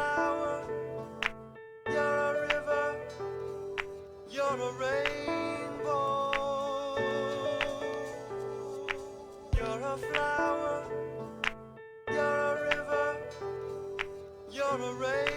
flower, you're a river, you're a rainbow. You're a flower, you're a river, you're a rainbow.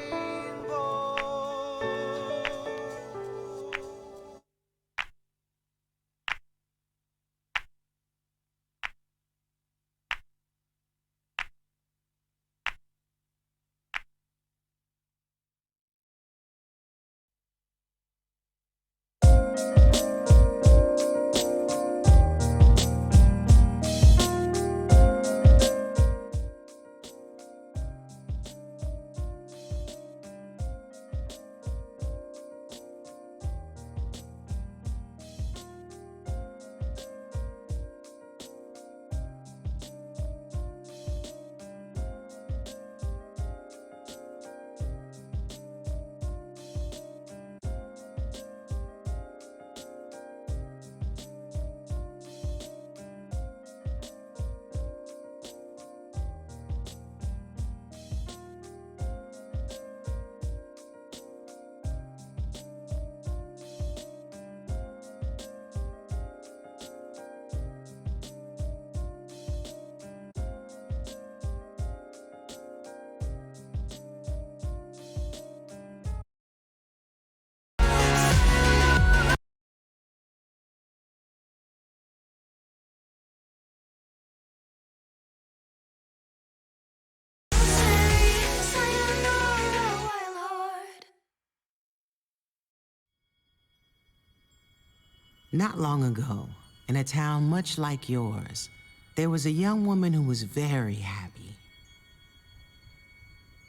Not long ago, in a town much like yours, there was a young woman who was very happy.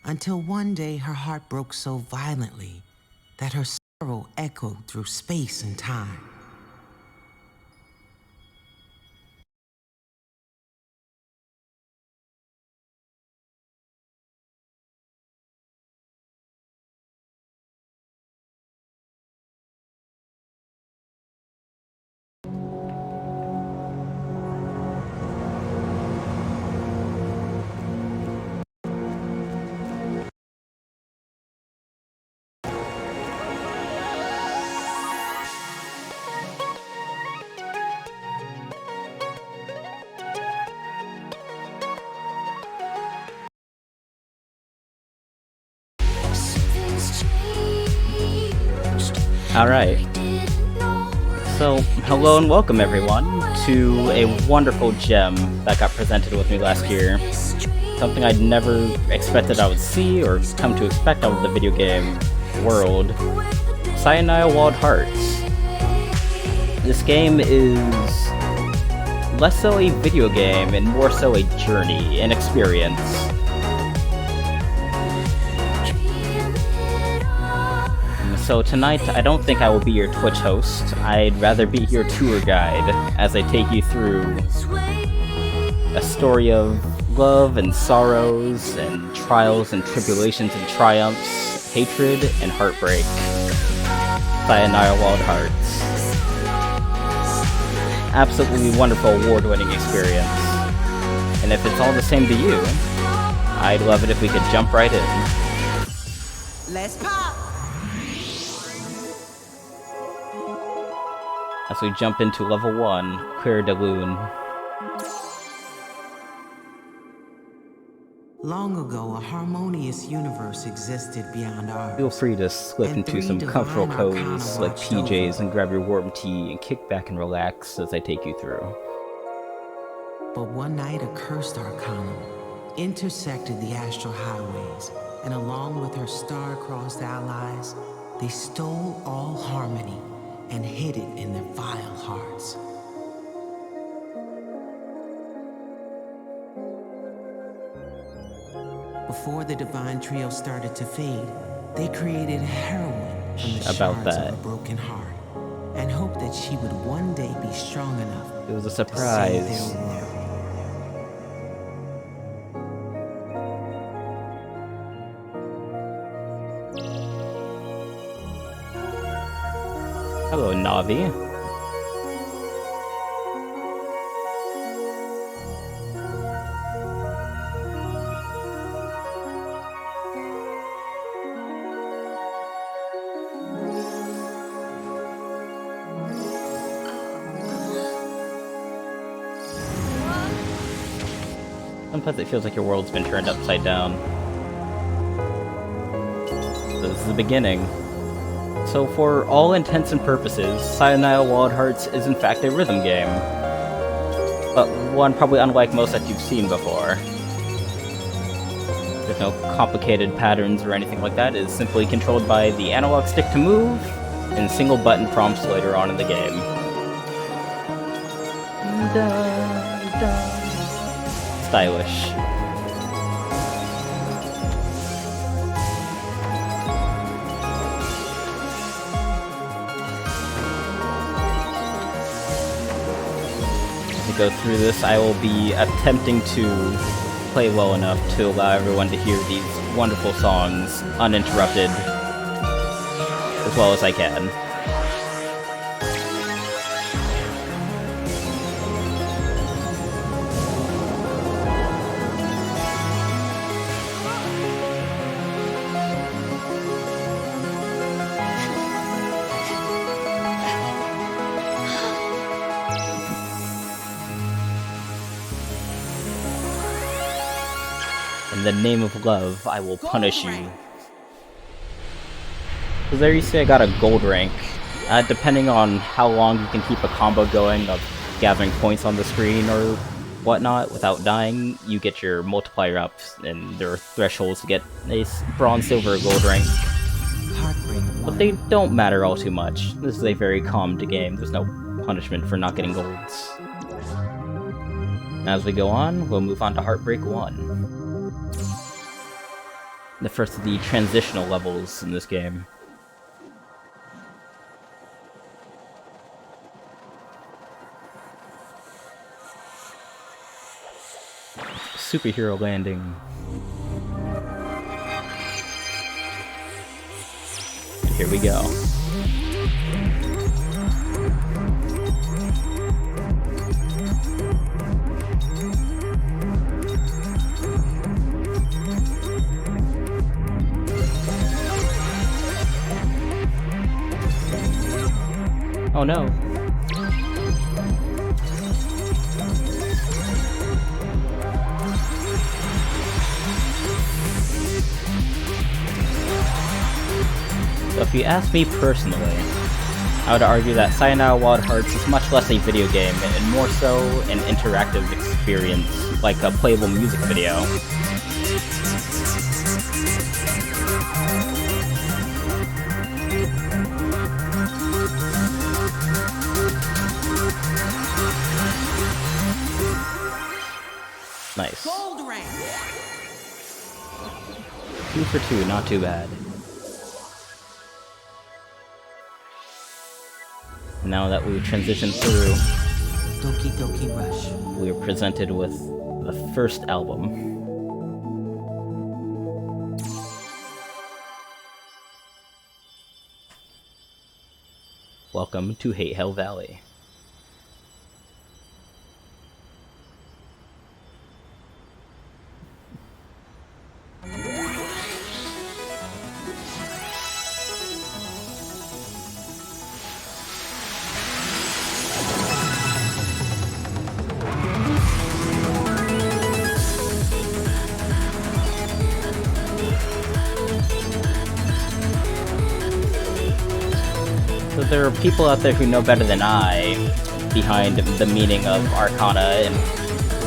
Until one day her heart broke so violently that her sorrow echoed through space and time. Alright, so hello and welcome everyone to a wonderful gem that got presented with me last year. Something I'd never expected I would see or come to expect out of the video game world. Sayonara Wild Hearts. This game is less so a video game and more so a journey, an experience. So tonight, I don't think I will be your Twitch host. I'd rather be your tour guide as I take you through a story of love and sorrows and trials and tribulations and triumphs, hatred and heartbreak. Sayonara Wild Hearts. Absolutely wonderful award-winning experience. And if it's all the same to you, I'd love it if we could jump right in. Let's pop! As we jump into level 1, Clair de Lune. Long ago, a harmonious universe existed beyond ours. Feel free to slip into some comfortable codes like PJs and grab your warm tea and kick back and relax as I take you through. But one night, a cursed arcana intersected the astral highways, and along with her star-crossed allies, they stole all harmony and hid it in their vile hearts. Before the divine trio started to fade, they created a heroine from the shards of a broken heart and hoped that she would one day be strong enough. It was a surprise. To save their world. Hello, Navi. sometimes it feels like your world's been turned upside down. So this is the beginning. So for all intents and purposes, Sayonara Wild Hearts is in fact a rhythm game. But one probably unlike most that you've seen before. There's no complicated patterns or anything like that. It is simply controlled by the analog stick to move, and single button prompts later on in the game. Stylish. Go through this, I will be attempting to play well enough to allow everyone to hear these wonderful songs uninterrupted as well as I can. In the name of love, I will punish you. So there you see I got a gold rank. Depending on how long you can keep a combo going of gathering points on the screen or whatnot without dying, you get your multiplier up, and there are thresholds to get a bronze, silver, gold rank. But they don't matter all too much. This is a very calm game. There's no punishment for not getting golds. As we go on, we'll move on to Heartbreak 1. The first of the transitional levels in this game. Superhero landing. And here we go. Oh no. So if you ask me personally, I would argue that Sayonara Wild Hearts is much less a video game and more so an interactive experience, like a playable music video. Nice. 2 for 2, not too bad. Now that we've transitioned through, Doki Doki Rush. we are presented with the first album. Welcome to Hate Hell Valley. So there are people out there who know better than I behind the meaning of Arcana and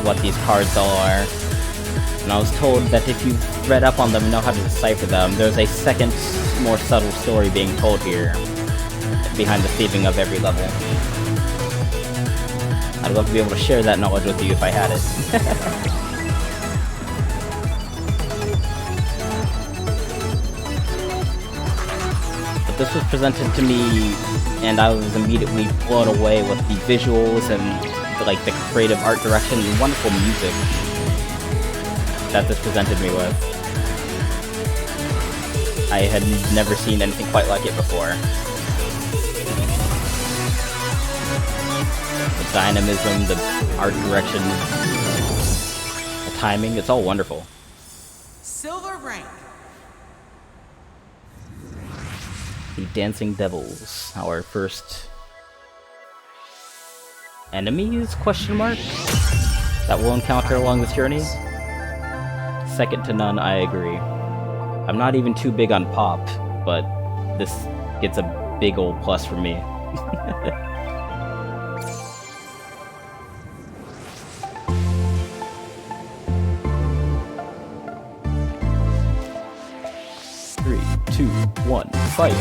what these cards all are. And I was told that if you read up on them and know how to decipher them, there's a second, more subtle story being told here behind the theming of every level. I'd love to be able to share that knowledge with you if I had it. This was presented to me, and I was immediately blown away with the visuals and the creative art direction and wonderful music that this presented me with. I had never seen anything quite like it before. The dynamism, the art direction, the timing, it's all wonderful. Silver rank. The Dancing Devils, our first enemies, question mark, that we'll encounter along this journey. second to none, I agree. I'm not even too big on pop, but this gets a big old plus for me. Three, two, one, fight!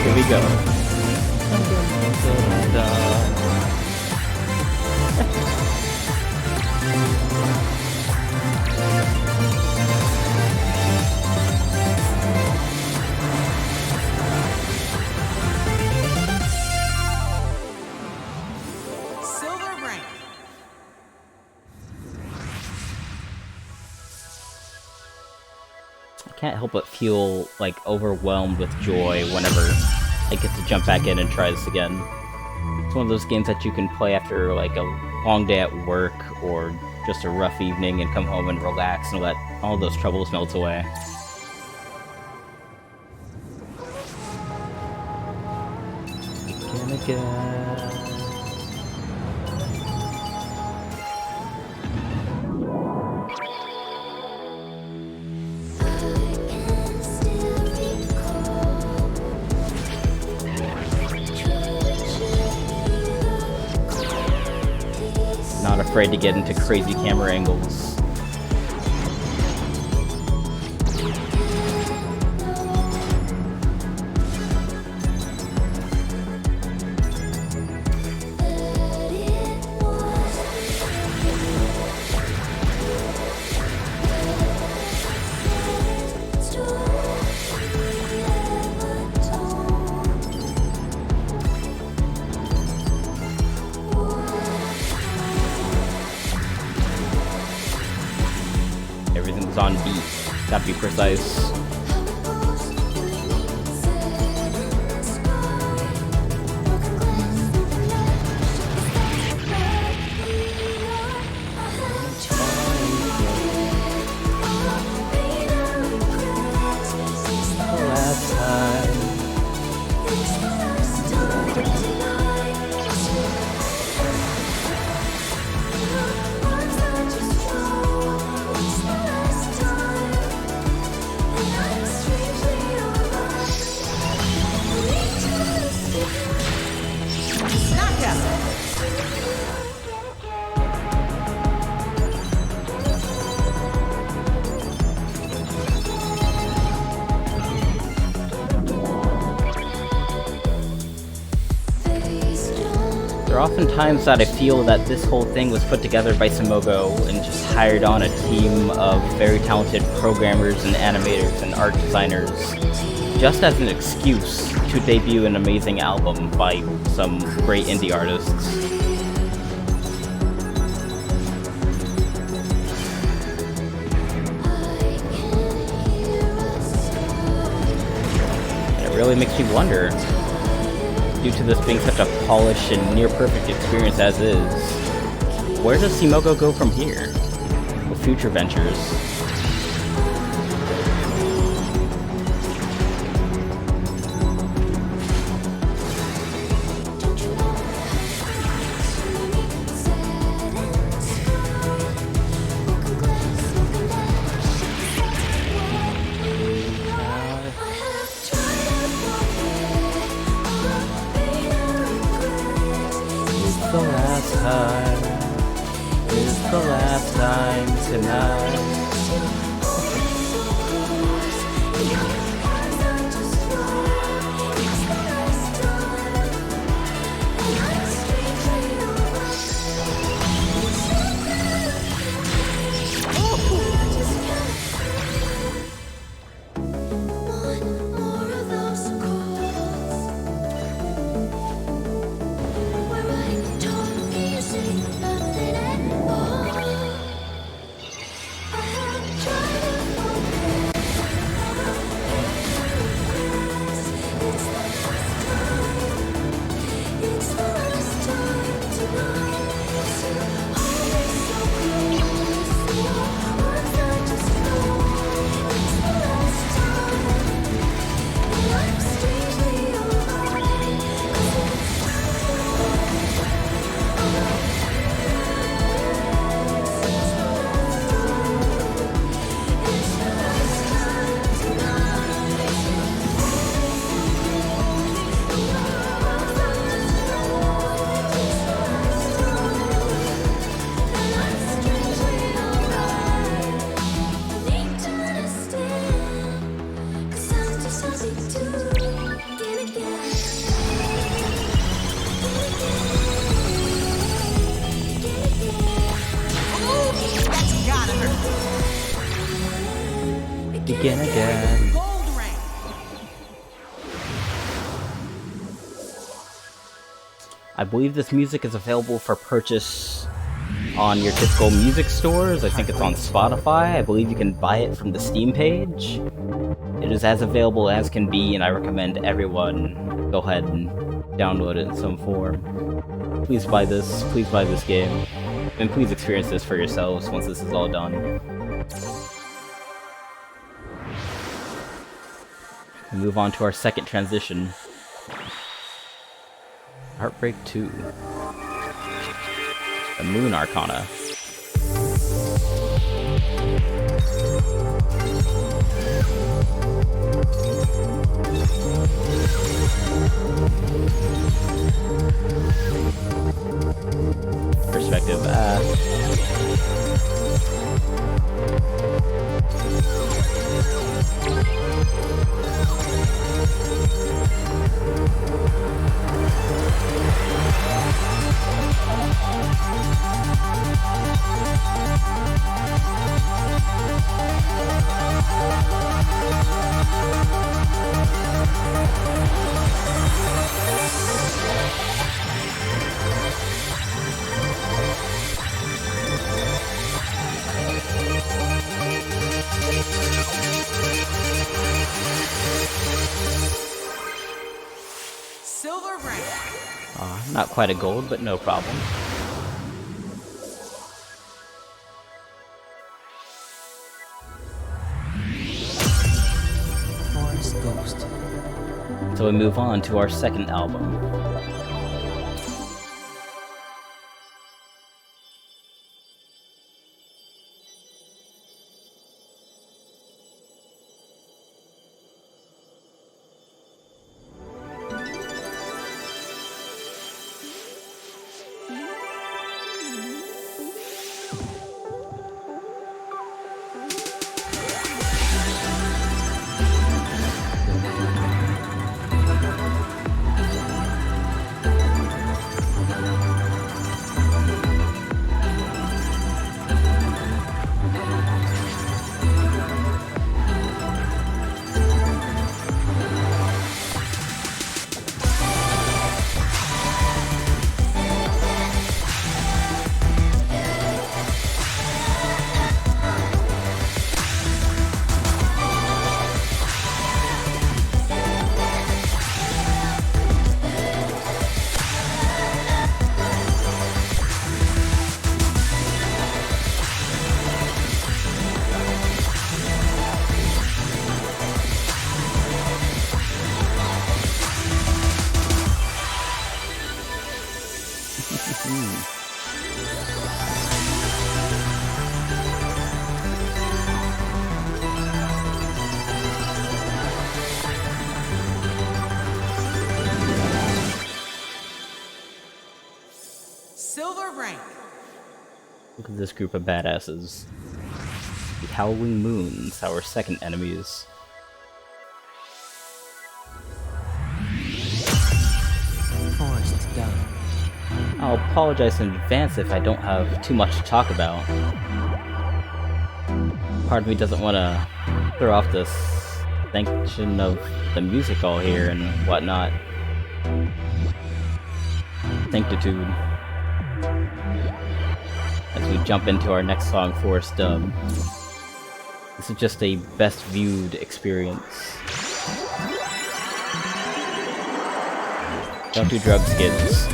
Here we go. Silver rank. I can't help but feel like overwhelmed with joy whenever I get to jump back in and try this again. It's one of those games that you can play after like a long day at work or just a rough evening and come home and relax and let all those troubles melt away. Again. Not afraid to get into crazy camera angles. Everything's on beat. Gotta be precise. Last time. There are often times that I feel that this whole thing was put together by Simogo and just hired on a team of very talented programmers and animators and art designers just as an excuse to debut an amazing album by some great indie artists. And it really makes me wonder, due to this being such a polished and near-perfect experience as is, where does Simogo go from here with future ventures? The last time, it's the last time tonight. I believe this music is available for purchase on your typical music stores. I think it's on Spotify. I believe you can buy it from the Steam page. It is as available as can be, and I recommend everyone go ahead and download it in some form. Please buy this game, and please experience this for yourselves once this is all done. We move on to our second transition. Heartbreak 2. The Moon Arcana. Perspective. Silver rank. Not quite a gold, but no problem. Forest Ghost. So we move on to our second album. Silver rank. Look at this group of badasses. The Howling Moons, our second enemies. Forest Dove. I'll apologize in advance if I don't have too much to talk about. Part of me doesn't want to throw off this sanction of the music all here and whatnot. Sanctitude. As we jump into our next song, Forest Dub. This is just a best viewed experience. Don't do drugs, kids.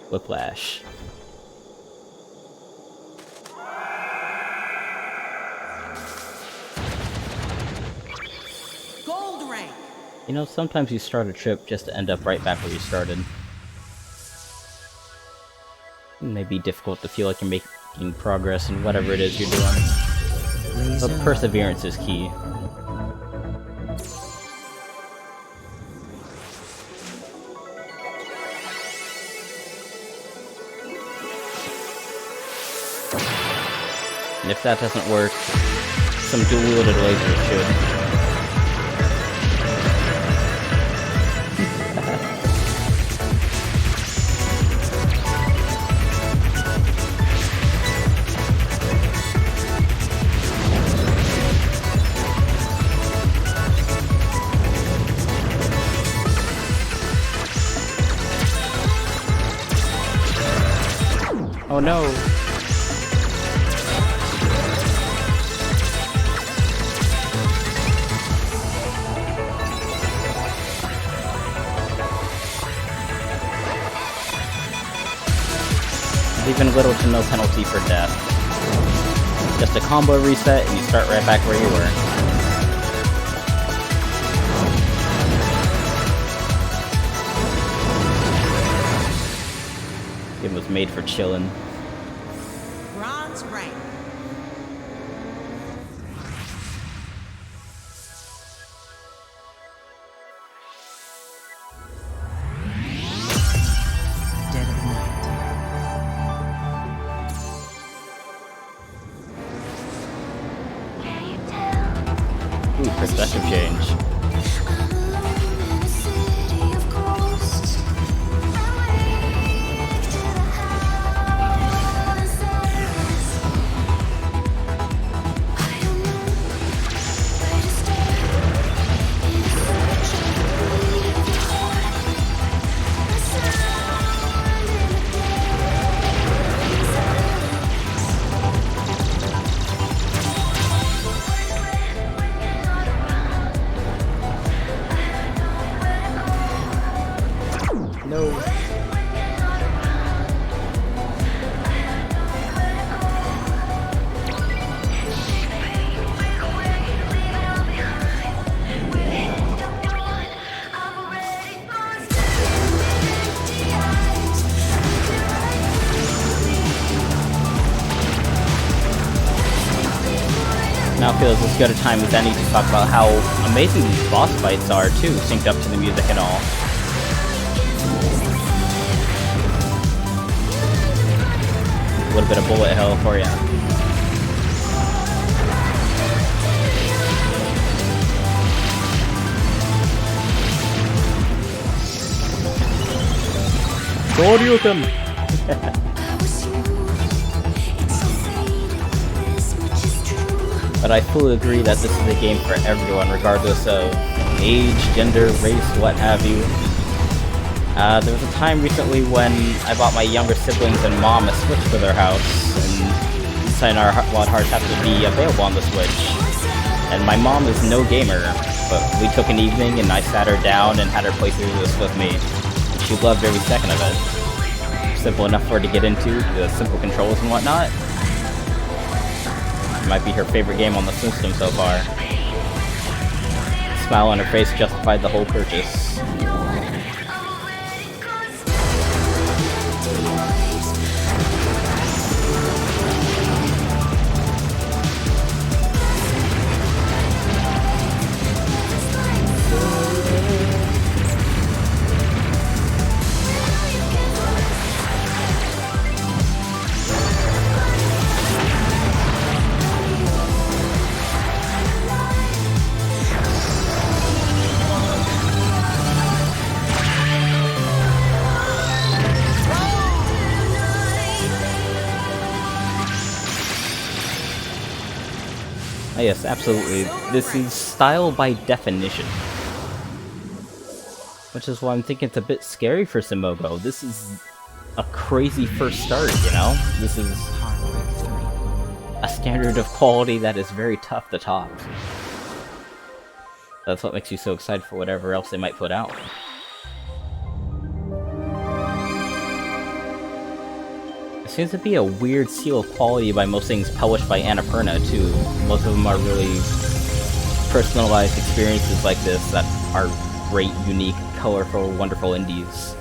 Whiplash. Gold rank. You know, sometimes you start a trip just to end up right back where you started. It may be difficult to feel like you're making progress in whatever it is you're doing. So Laser perseverance is key. And if that doesn't work, some dual-wielded lasers should. Oh no! Leaving little to no penalty for death. Just a combo reset and you start right back where you were. It was made for chillin'. bronze rank. Dead of night. Ooh, perspective change. No. Now feels as good a time as any to talk about how amazing these boss fights are too, synced up to the music and all. A little bit of bullet hell for ya. Shoryuken! But I fully agree that this is a game for everyone, regardless of age, gender, race, what have you. There was a time recently when I bought my younger siblings and mom a Switch for their house, and Sayonara Wild Hearts happened to be available on the Switch. And my mom is no gamer, but we took an evening and I sat her down and had her play through this with me. She loved every second of it. Simple enough for her to get into, the simple controls and whatnot. It might be her favorite game on the system so far. The smile on her face justified the whole purchase. Oh yes, absolutely. This is style by definition. Which is why I'm thinking it's a bit scary for Simogo. This is a crazy first start, you know? This is a standard of quality that is very tough to top. That's what makes you so excited for whatever else they might put out. It seems to be a weird seal of quality by most things published by Annapurna, too. Most of them are really personalized experiences like this that are great, unique, colorful, wonderful indies.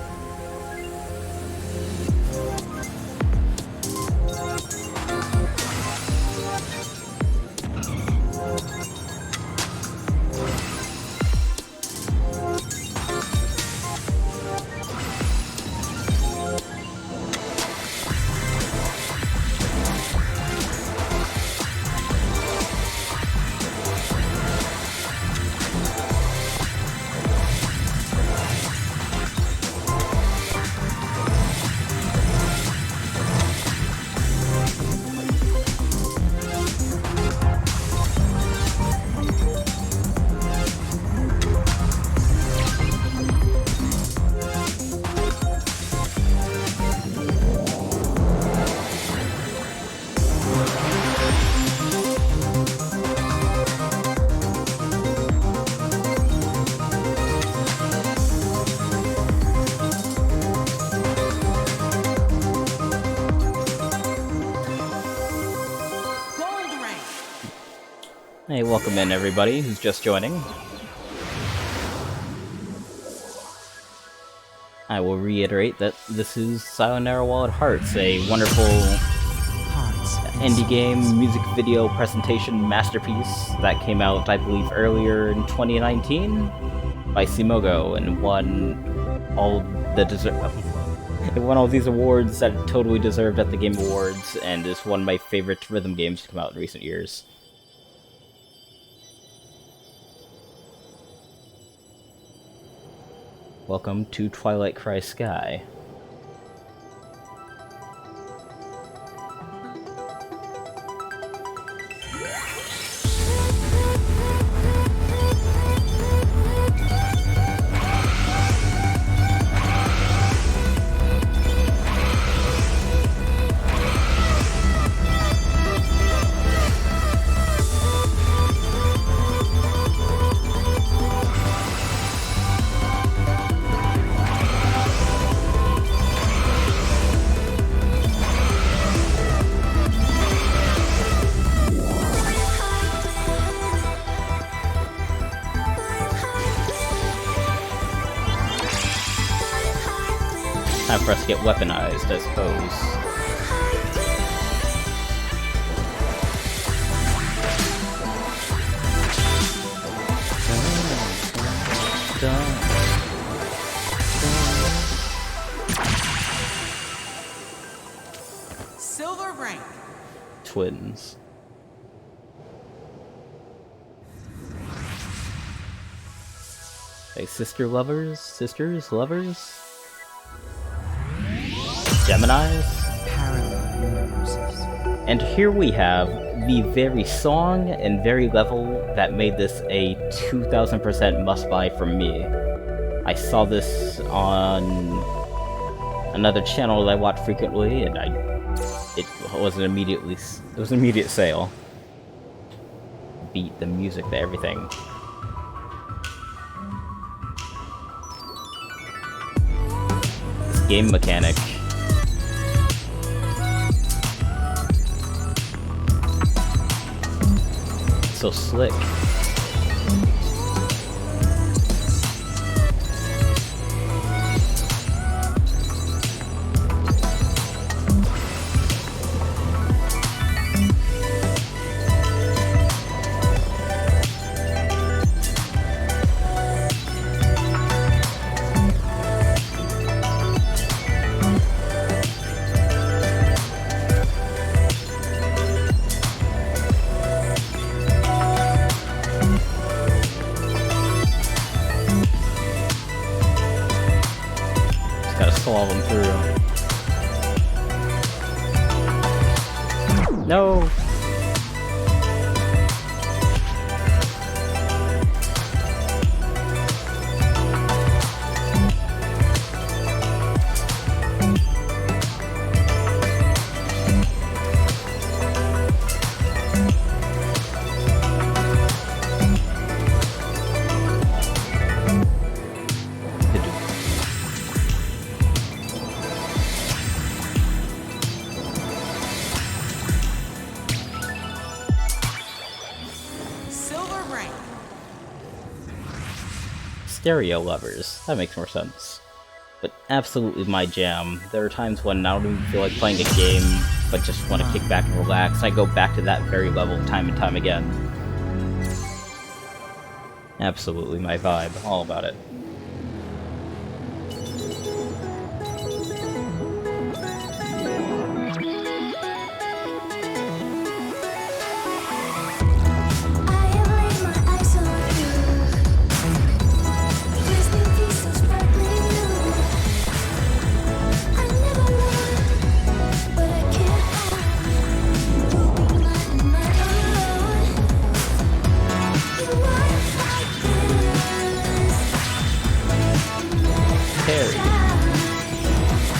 Hey, welcome in everybody who's just joining. I will reiterate that this is Sayonara Wild Hearts, a wonderful indie game music video presentation masterpiece that came out, I believe, earlier in 2019 by Simogo and won all these awards that it totally deserved at the Game Awards, and is one of my favorite rhythm games to come out in recent years. Welcome to Twilight Cry Sky. Time for us to get weaponized, I suppose. Silver rank. Twins. Hey, sister lovers? Sisters? Lovers? Geminis? Parallel universes. And here we have the very song and very level that made this a 2000% must-buy for me. I saw this on another channel that I watch frequently, and it was an immediate sale. Beat, the music, the everything. This game mechanic. So slick. Gotta swallow them through. No! Stereo lovers. That makes more sense. But absolutely my jam. There are times when I don't even feel like playing a game, but just want to kick back and relax. I go back to that very level time and time again. Absolutely my vibe. All about it.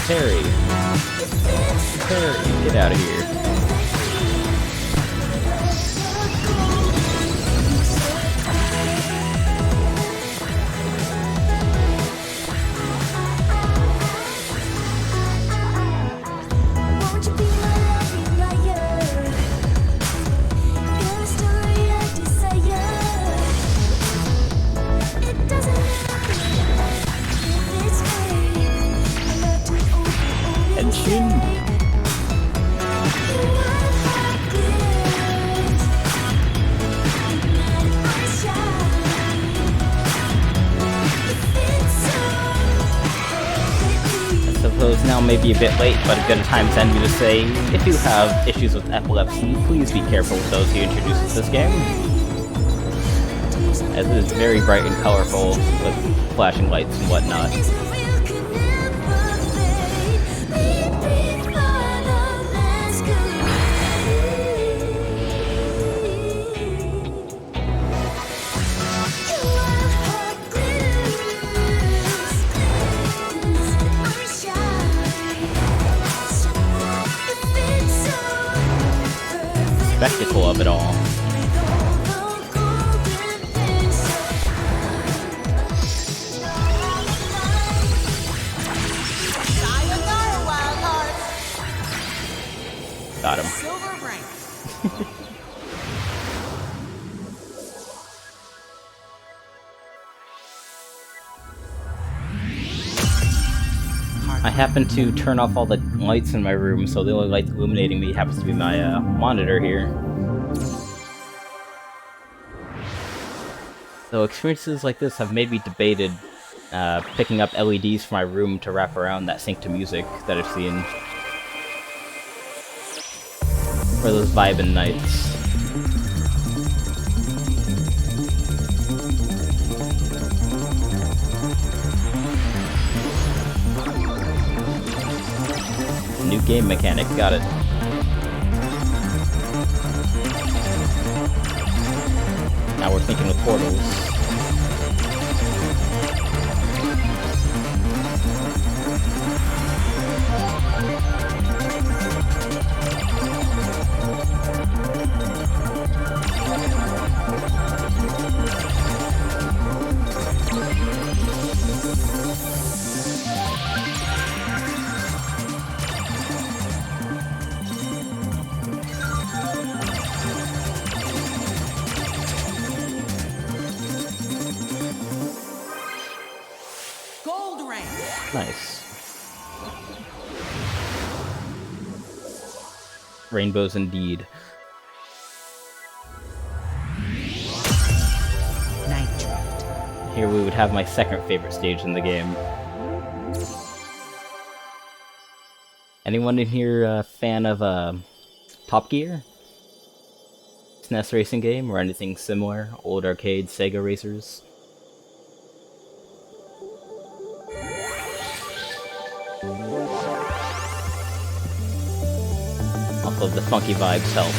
Terry, get out of here. Won't you be my loving liar? Got a story I desire. may be a bit late, but a good time to end me to say, if you have issues with epilepsy, please be careful with those you introduce to this game, as it is very bright and colorful with flashing lights and whatnot. Spectacle of it all. Sayonara, wild heart. Got him. Silver rank. I happen to turn off all the lights in my room, so the only light illuminating me happens to be my monitor here. So experiences like this have made me debated picking up LEDs for my room to wrap around that sync to music that I've seen. For those vibin' nights. New game mechanic, got it. Now we're thinking with portals. Gold rank. Nice. Rainbows indeed. Night Drift. Here we would have my second favorite stage in the game. Anyone in here a fan of Top Gear? SNES racing game or anything similar? Old arcade Sega racers? Also, the funky vibes help.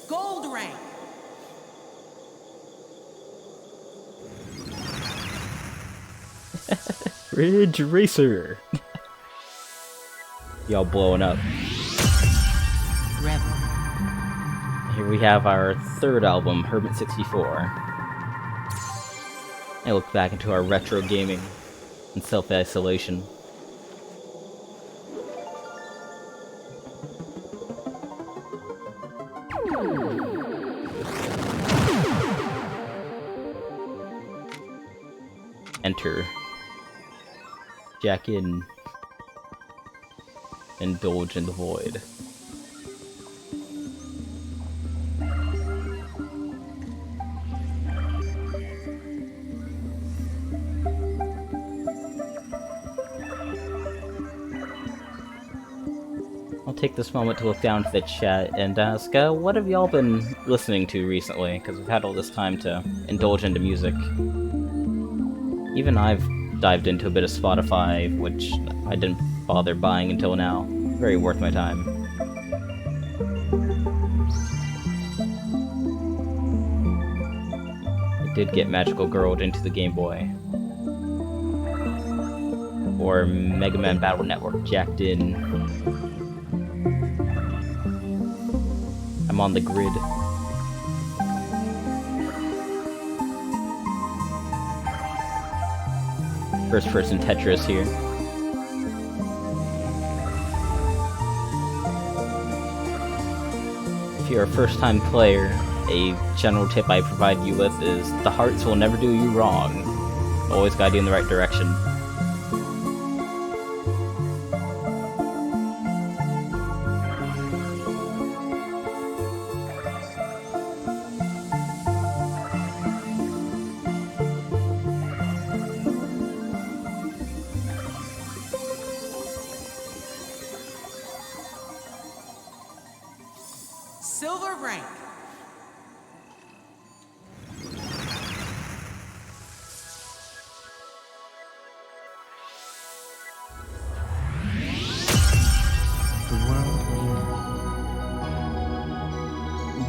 Gold rank. Ridge Racer! Y'all blowing up. Rebel. Here we have our third album, Hermit 64. I look back into our retro gaming and self-isolation. Enter. Jack in. Indulge in the void. take this moment to look down to the chat and ask, what have y'all been listening to recently? Because we've had all this time to indulge into music. Even I've dived into a bit of Spotify, which I didn't bother buying until now. Very worth my time. I did get Magical Girl into the Game Boy. Or Mega Man Battle Network jacked in. I'm on the grid. First person Tetris here. If you're a first time player, a general tip I provide you with is the hearts will never do you wrong. Always guide you in the right direction. Silver rank. The world we know.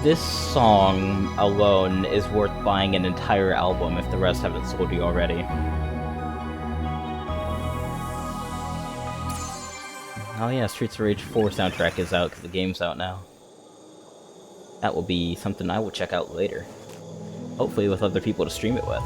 This song alone is worth buying an entire album if the rest haven't sold you already. Oh yeah, Streets of Rage 4 soundtrack is out because the game's out now. That will be something I will check out later. Hopefully with other people to stream it with.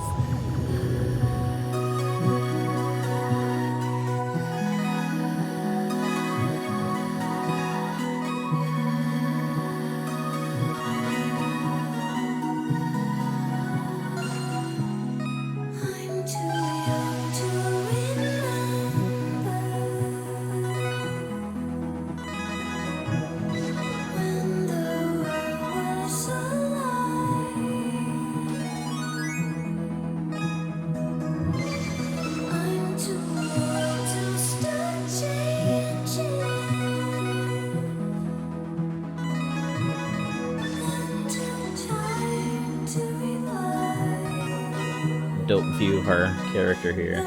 Dope view of our character here.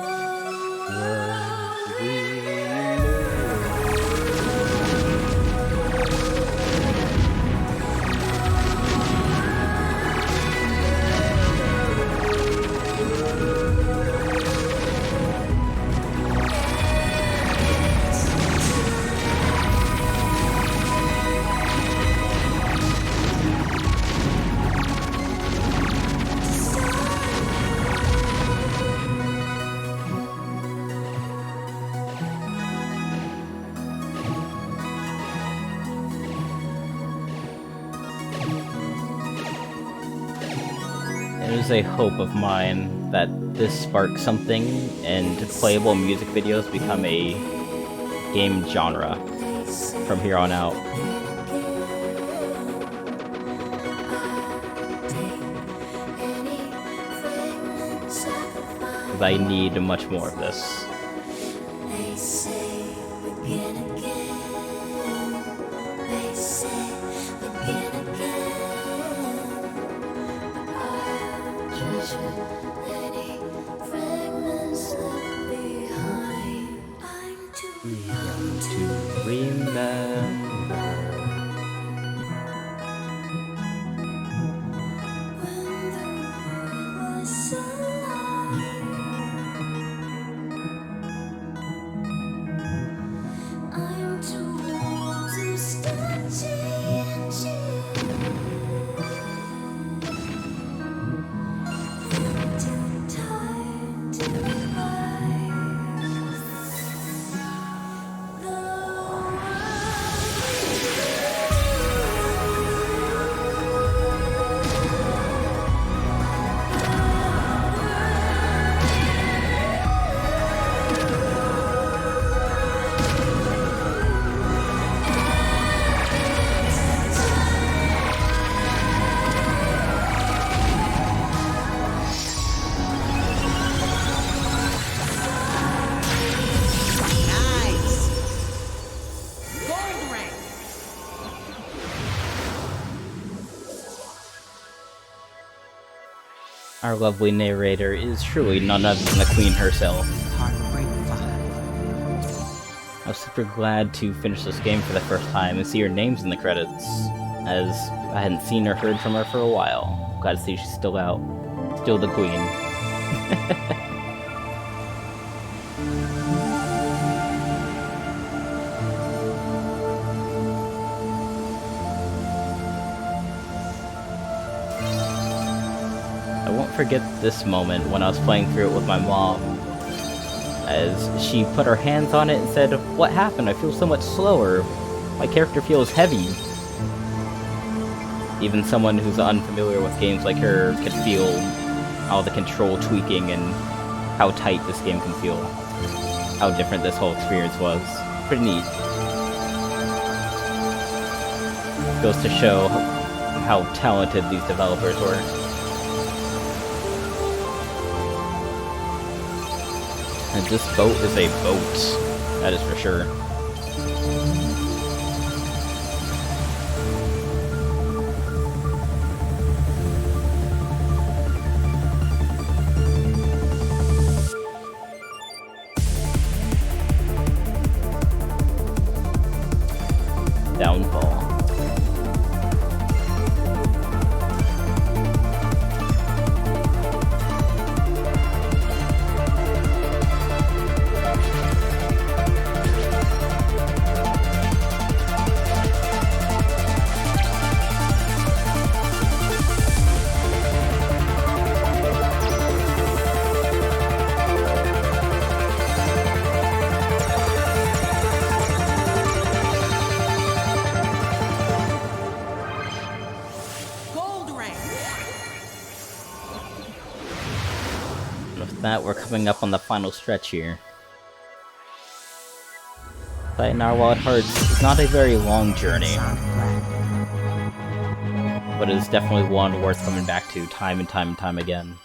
It is a hope of mine that this sparks something and playable music videos become a game genre from here on out. Because I need much more of this. Our lovely narrator is truly none other than the queen herself. Heartbreak 5. I was super glad to finish this game for the first time and see her names in the credits, as I hadn't seen or heard from her for a while. Glad to see she's still out. Still the queen. I won't forget this moment when I was playing through it with my mom, as she put her hands on it and said, "What happened? I feel so much slower. My character feels heavy." Even someone who's unfamiliar with games like her could feel all the control tweaking and how tight this game can feel. How different this whole experience was. Pretty neat. Goes to show how talented these developers were. And this boat is a boat, that is for sure. Downfall. Gold rank. With that, we're coming up on the final stretch here. Sayonara Wild Hearts is not a very long journey, but it is definitely one worth coming back to time and time and time again.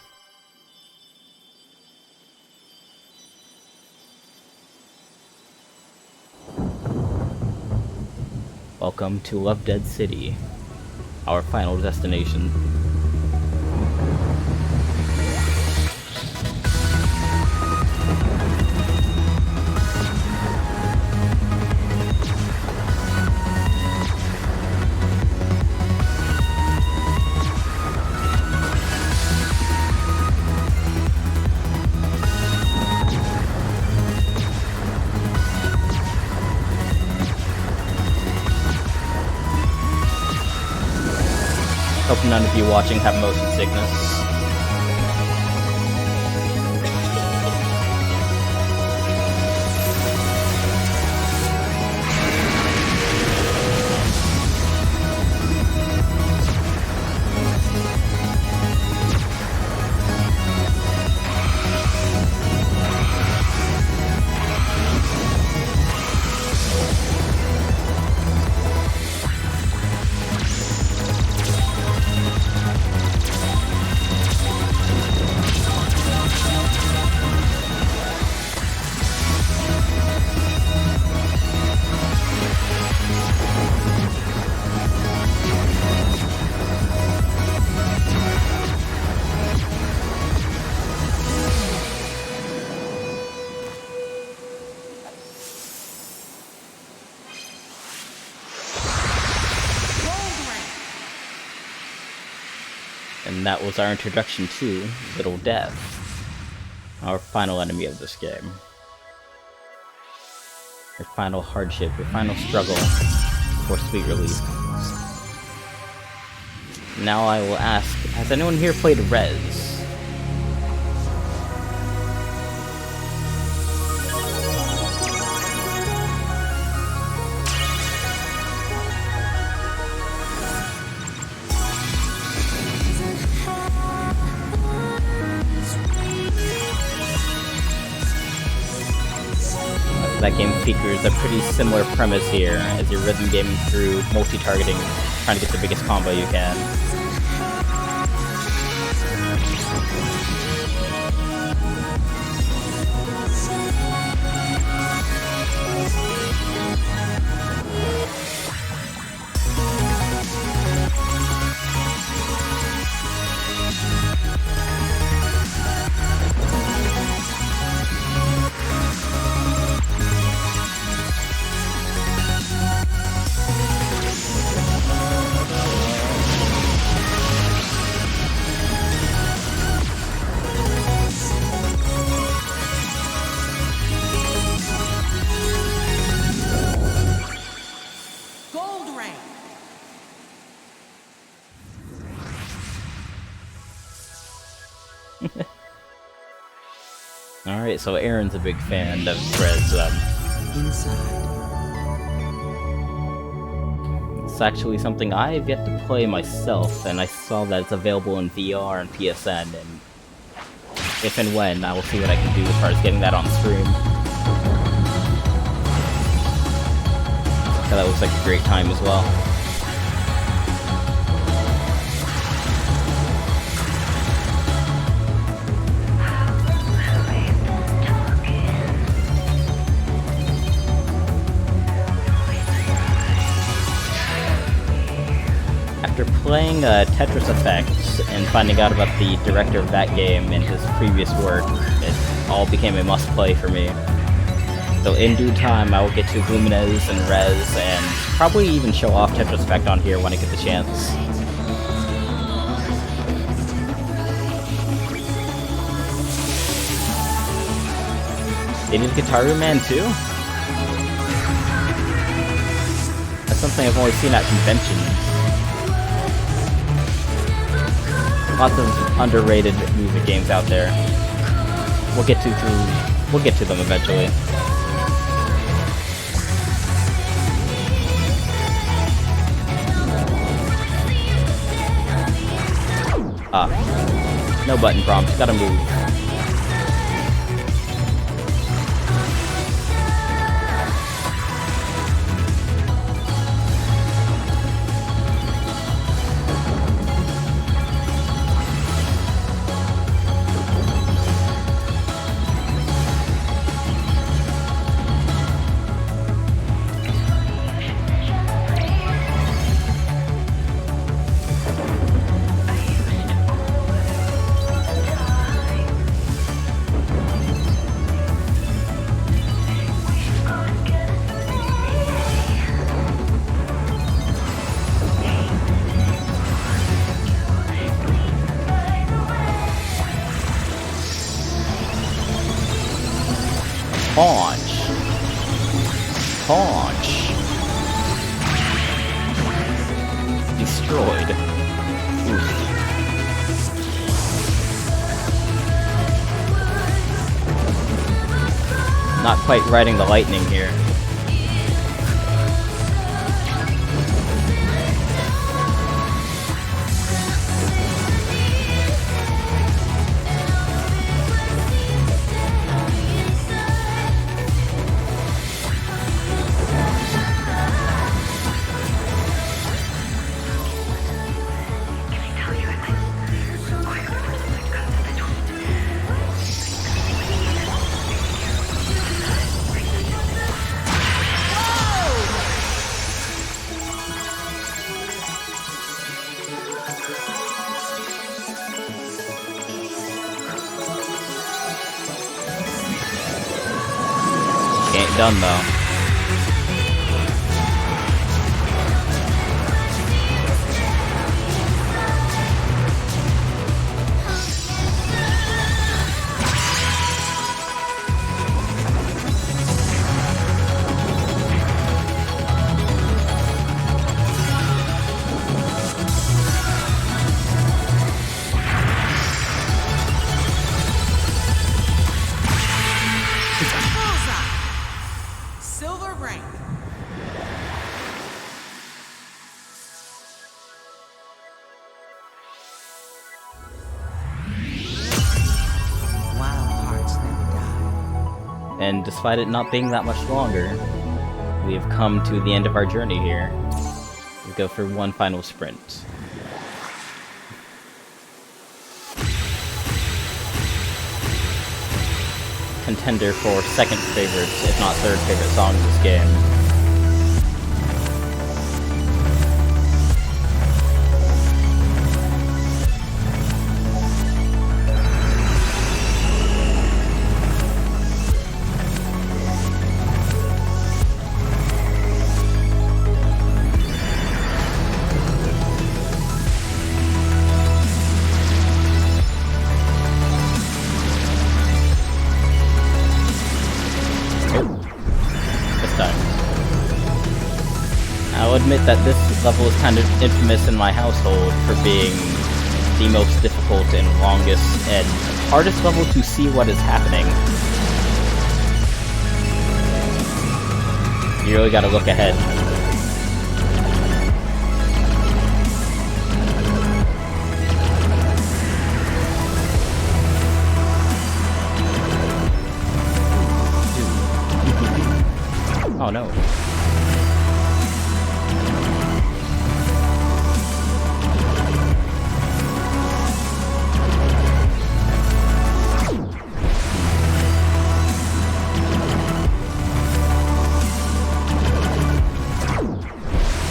Welcome to Love Dead City, our final destination. Hope none of you watching have motion sickness. And that was our introduction to Little Death, our final enemy of this game. Your final hardship, your final struggle for sweet relief. Now I will ask, has anyone here played Rez? That game features a pretty similar premise here, as you're rhythm gaming through multi-targeting, trying to get the biggest combo you can. Alright, so Aaron's a big fan of Rez. Inside. It's actually something I've yet to play myself, and I saw that it's available in VR and PSN, and if and when, I will see what I can do as far as getting that on stream. So that looks like a great time as well. After playing Tetris Effect and finding out about the director of that game and his previous work, it all became a must-play for me. So in due time, I will get to Lumines and Rez, and probably even show off Tetris Effect on here when I get the chance. They did Guitar Man too? That's something I've only seen at conventions. Lots of underrated music games out there. We'll get to them eventually. No button prompts, gotta move. Paunch. Destroyed. Oof. Not quite riding the lightning here. Ain't done though. Silver rank. Wild hearts never die. And despite it not being that much longer, we have come to the end of our journey here. We go for one final sprint. Contender for second favorite, if not third favorite song in this game. I'll admit that this level is kind of infamous in my household for being the most difficult and longest and hardest level to see what is happening. You really gotta look ahead. Oh no.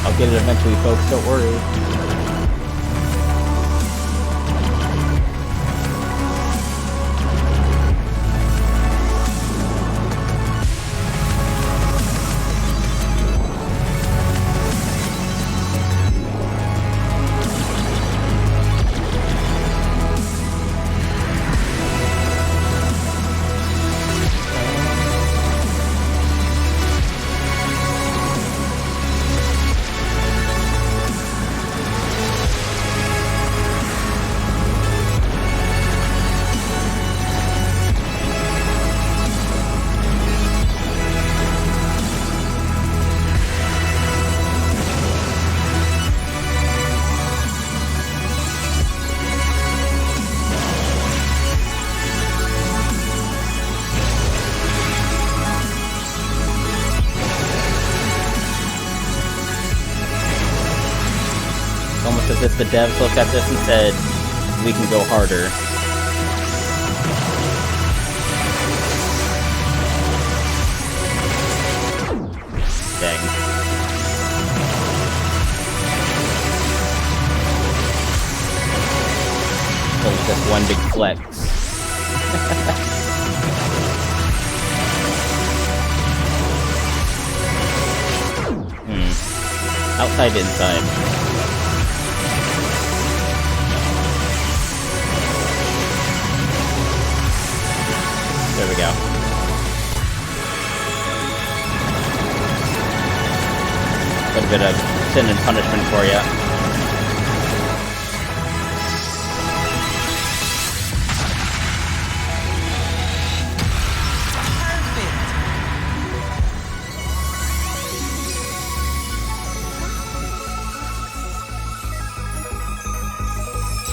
I'll get it eventually, folks, don't worry. Almost as if the devs looked at this and said, we can go harder. Dang. It was just one big flex. Outside, inside. There we go. A little bit of sin and punishment for you.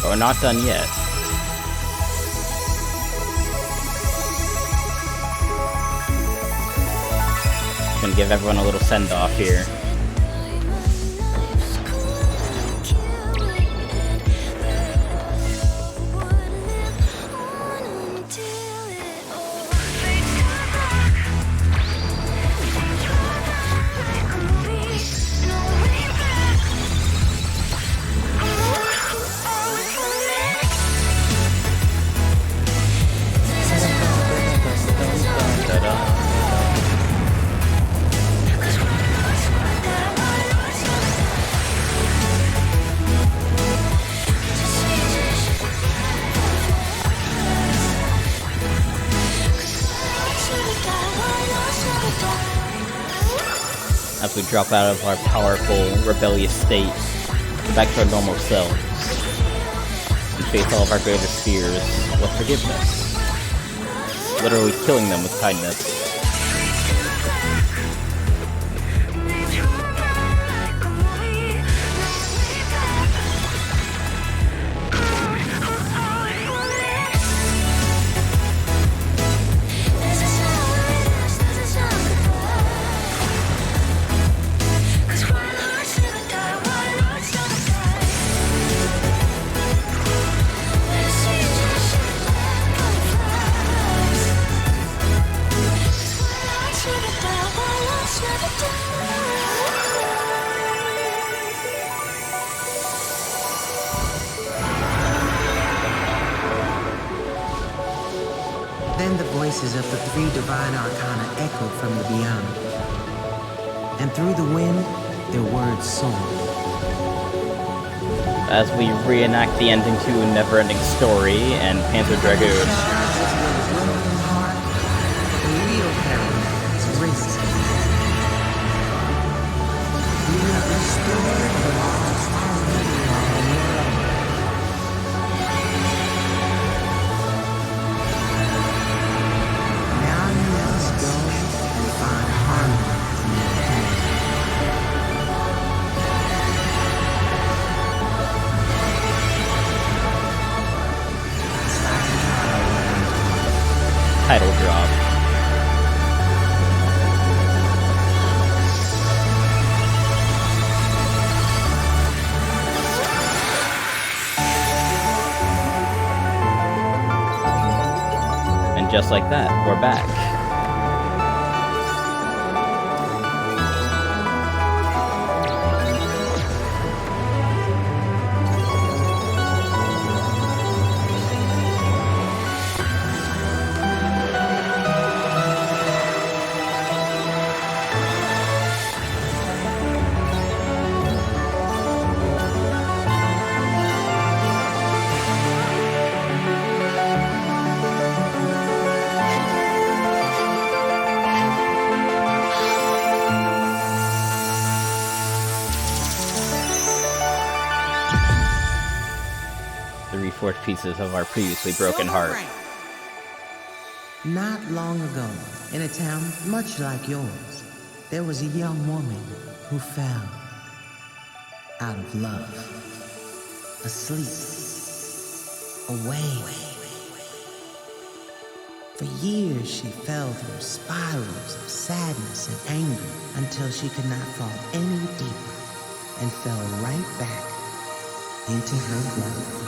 But we're not done yet. Gonna give everyone a little send-off here. As we drop out of our powerful, rebellious state, back to our normal selves, and face all of our greatest fears with forgiveness. Literally killing them with kindness. Then the voices of the three divine arcana echoed from the beyond. And through the wind, their words soared. As we reenact the ending to Neverending Story and Panzer Dragoon. Now you must go and find harmony. just like that, we're back. Three-fourth pieces of our previously broken Silver heart. rank. Not long ago, in a town much like yours, there was a young woman who fell out of love, asleep, away. For years she fell through spirals of sadness and anger until she could not fall any deeper and fell right back into her grave.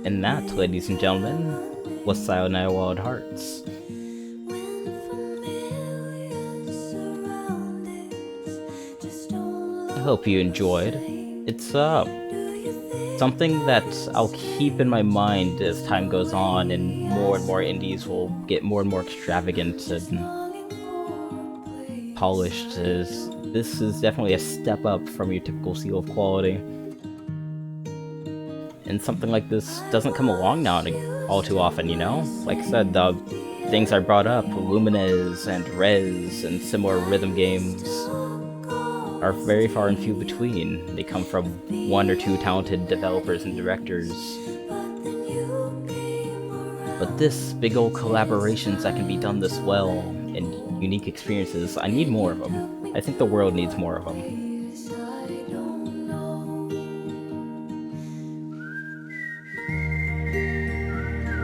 And that, ladies and gentlemen, was Sayonara Wild Hearts. I hope you enjoyed. It's something that I'll keep in my mind as time goes on, and more indies will get more and more extravagant and polished. This is definitely a step up from your typical seal of quality. And something like this doesn't come along now all too often, you know? Like I said, the things I brought up, Lumines and Rez and similar rhythm games, are very far and few between. They come from one or two talented developers and directors. But this big old collaborations that can be done this well, and unique experiences, I need more of them. I think the world needs more of them.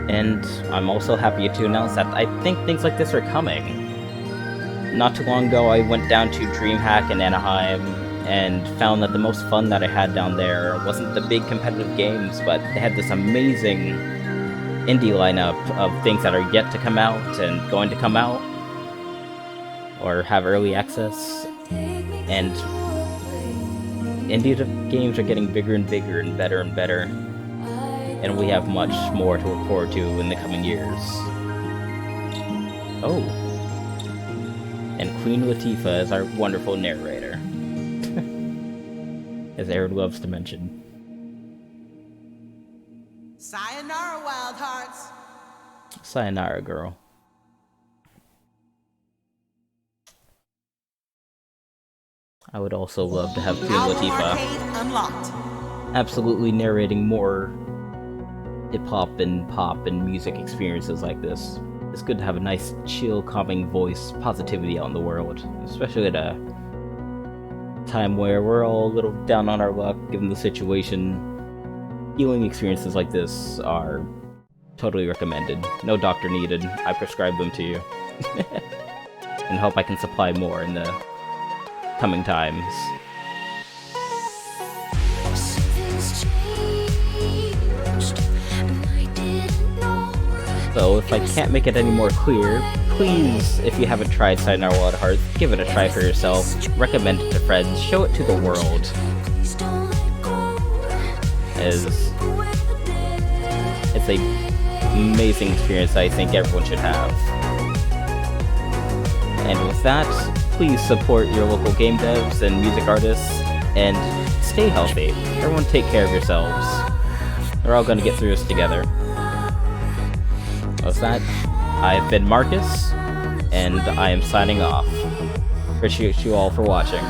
And I'm also happy to announce that I think things like this are coming. Not too long ago, I went down to DreamHack in Anaheim and found that the most fun that I had down there wasn't the big competitive games, but they had this amazing indie lineup of things that are yet to come out and going to come out, or have early access. And indie games are getting bigger and bigger and better and better. And we have much more to look forward to in the coming years. Oh. And Queen Latifah is our wonderful narrator. As Aaron loves to mention. Sayonara, Wild Hearts. Sayonara, girl. I would also love to have Queen Album Latifah Arcade unlocked. absolutely narrating more hip-hop and pop and music experiences like this. It's good to have a nice, chill, calming voice, positivity out in the world, especially at a time where we're all a little down on our luck given the situation. Healing experiences like this are totally recommended. No doctor needed. I prescribe them to you. And hope I can supply more in the coming times. So if I can't make it any more clear, please, if you haven't tried Sayonara Wild Hearts, give it a try for yourself, recommend it to friends, show it to the world. As it's an amazing experience I think everyone should have. And with that, please support your local game devs and music artists, and stay healthy. Everyone take care of yourselves. We're all gonna get through this together. With that, I've been Marcus, and I am signing off. Appreciate you all for watching.